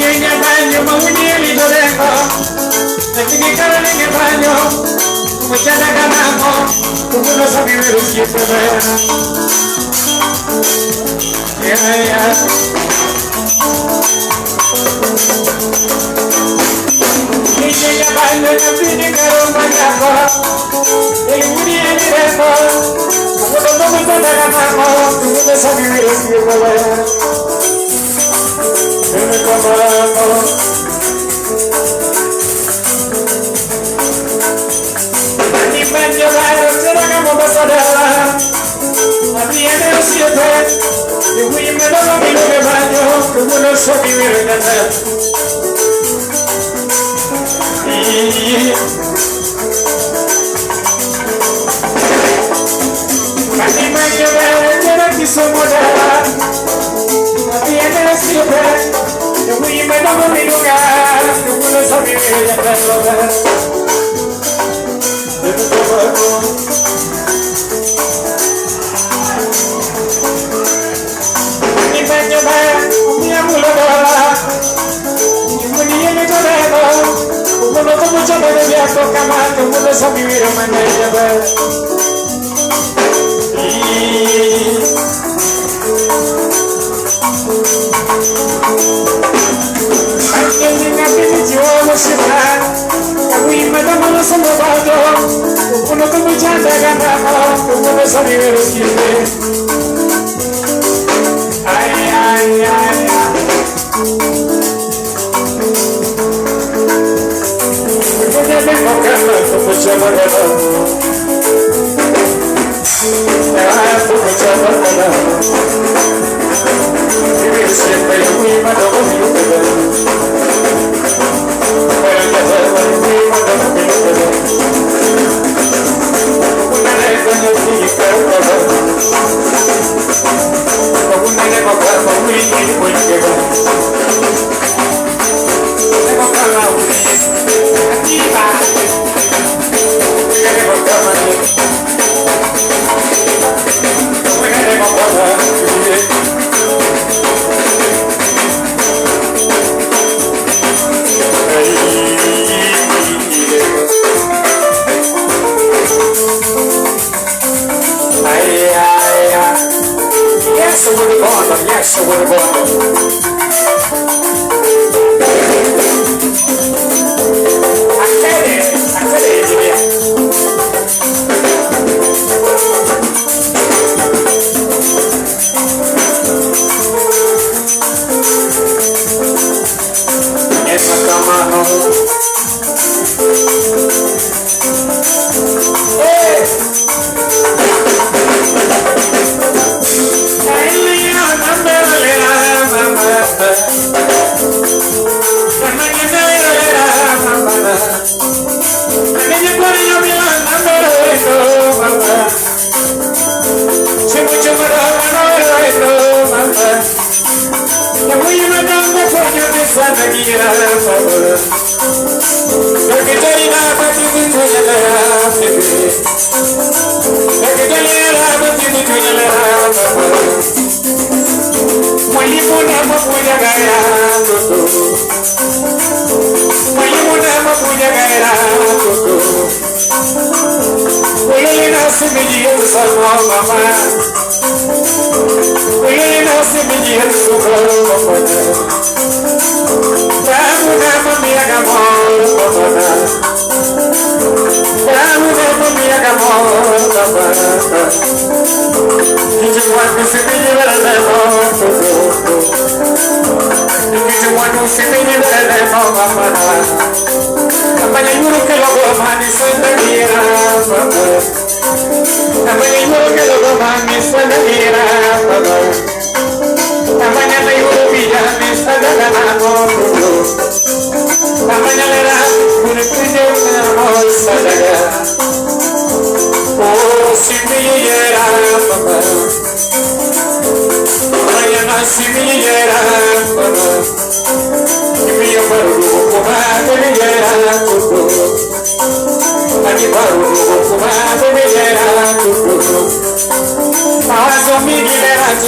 Niña baño, mamuñeli dolengo. Natini karani baño. Muchana ganamos. Como no sabía lo que Niña baño, natini karani. El muriel remo. Como no muchana ganamos. Como no sabía lo que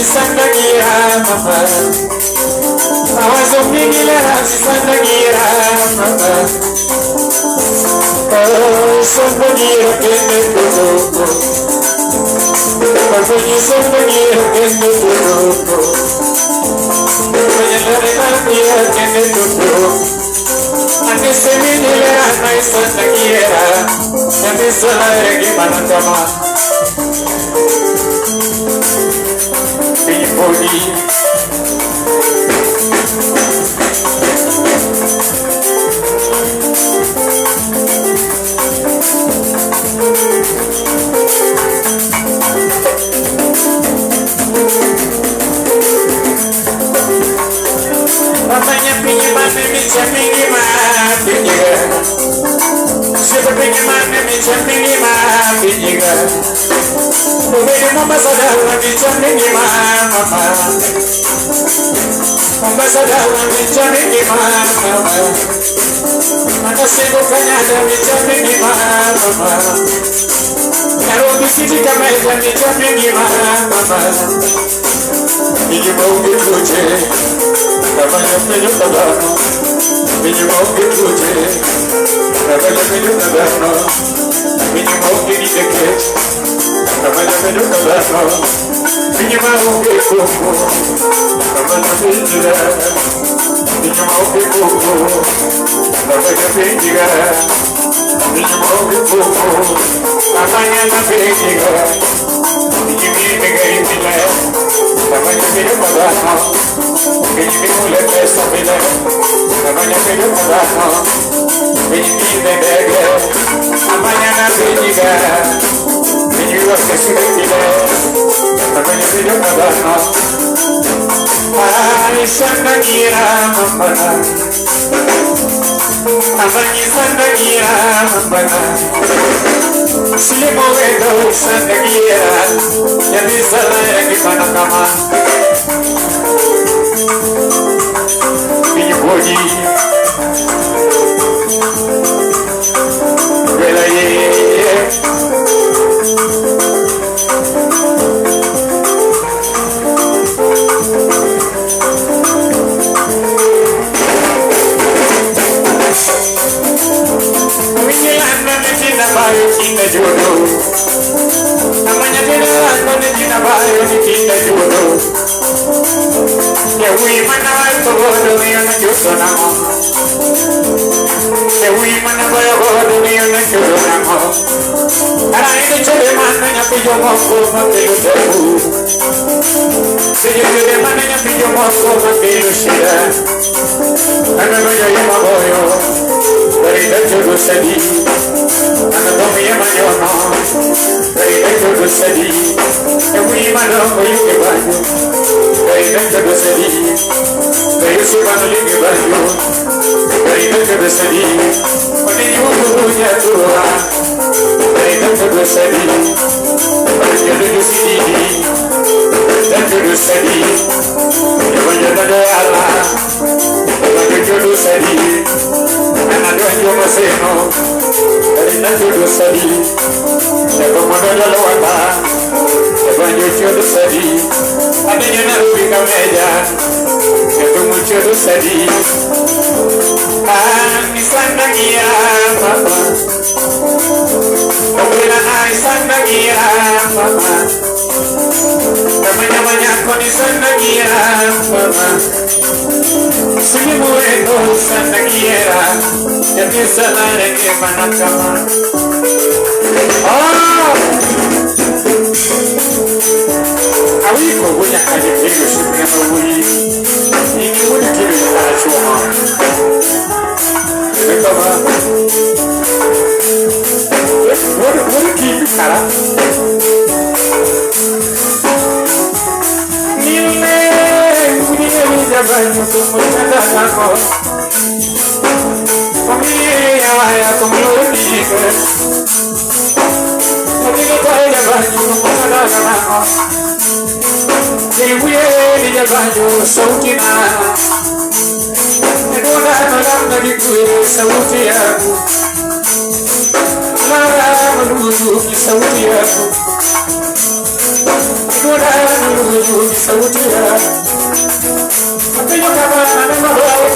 Sangagira, mama. Ningilera Sandagira Mama Oh Sandagira Kende Kuruko Papanyi Sandagira Kende Kuruko Panyalare Namia Kende Kuruko Ante Seminilera Nai Sandagira Ante Salare Gimanatama Bini Mamanya pinjam mana minjam pinjam Siapa pinjam mana minjam pinjam Bumi mama sadar minjam mama Mama sadar minjam mama Mana sibuknya ada minjam mama Kalau bisiti kami minjam mama Ini mau dipuji Namanya minum tabano Ini mau dipuji Namanya minum tabano Ini mau dideket Namanya minum tabano Ini mau dikuku Namanya pinjira Ini mau dikuku Namanya pinjira Ini mau dikuku Namanya pinjira Ini pinjira Namanya minum tabano Ini mulai pesta bila Namanya minum tabano Ini bebege Namanya pinjira Ini waktu sudah bila Namanya minum tabano Ay Sandagira Mambana Namanya Sandagira Mambana Silimo Vedo Sandagira Jadi salah di mana kama Pinjam bodi Bela ye Cinta jodoh namanya tidak mana cinta baru cinta jodoh Dewi mana itu bodoh yang jodoh nama Dewi mana bodoh yang jodoh nama Karena itu jodoh mana yang pijam aku mampir debu Jodoh mana yang pijam aku mampir sila Karena menjadi maboyo dari jodoh sedih Anatomy mayono, very dentro do sedi. E we mano you ke banyo, very dentro do sedi. Very se mano li ke banyo, very dentro do sedi. Oni you nya tua, very dentro do sedi. Very dentro do sedi, dentro do sedi. E voglio dare alla, dentro do sedi. Ana do maseno. Dentro do sedi, é como a loata, é banho do sedi, a menina fica média, é como do sedi, a Sandagira mama, a Sandagira mama, amanhã com Sandagira mama, se morrendo Sandagira, é que salário que vai na cama. Awiko punya kaji video syutingnya Mawuri. Ini pun kiri kita cuma. Betapa. What kiri cara? Nilai ini jaban untuk menjadi aku. Familia ya komunikasi. Familia ya banyu menjadi aku. Dewi dia banyu sautina, Edona malam lagi kue sauti aku, Lara menuju di sauti aku, Edona menuju di sauti aku, tapi juga mana malam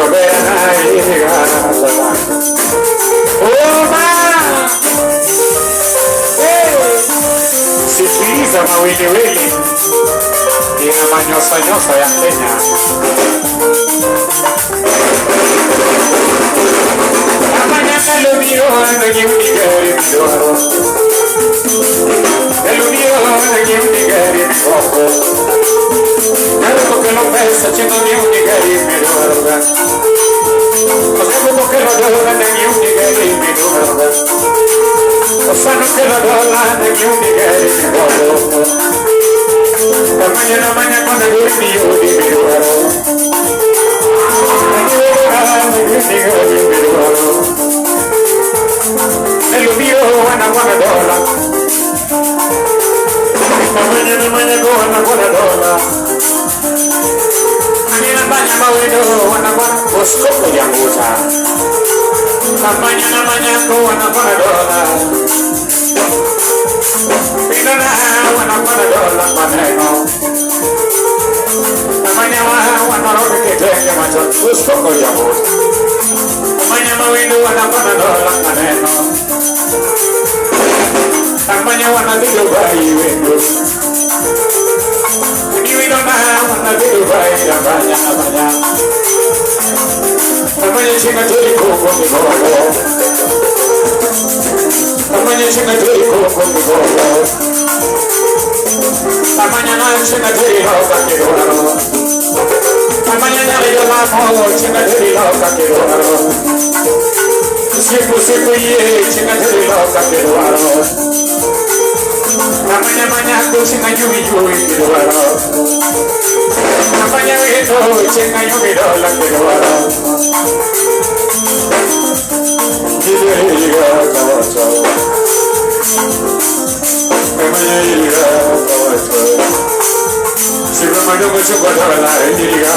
soberana irrigada. Oba! Sikiliza mawiliwili ina manyosanyosa ya Kenya. Amanyaka lumio nangi unigari midoro, lumio nangi unigari midoro, porque lo pesa chino ni unigari midoro, porque lo dola nangi unigari midoro, osano que lo dola nangi unigari midoro, mañana con el lumio di midoro, el mío wana dola, mañana dola, mañana mawendo wana boskoko ya muta, mañana wana dola, pinana wana dola maneno, mañana wana roke que tenga macho boskoko ya muta. Amanya mawindu wana dola maneno, amanya wana Dubai windu, uniwido na wana Dubai amanya, amanya chinga tuli kuko migogo, amanya chinga tuli kuko migogo, amanya na chinga tuli hoka kiroro, amanya na yo mamo chinga tuli hoka kiroro. Siku ye chinga tuli loka kiruaro, amanya kuchinga yui kiruaro, amanya wito chinga yumi dola kiruaro. Iriga kawacho, amanya iriga kawacho, siku manyo kuchukua dola iriga.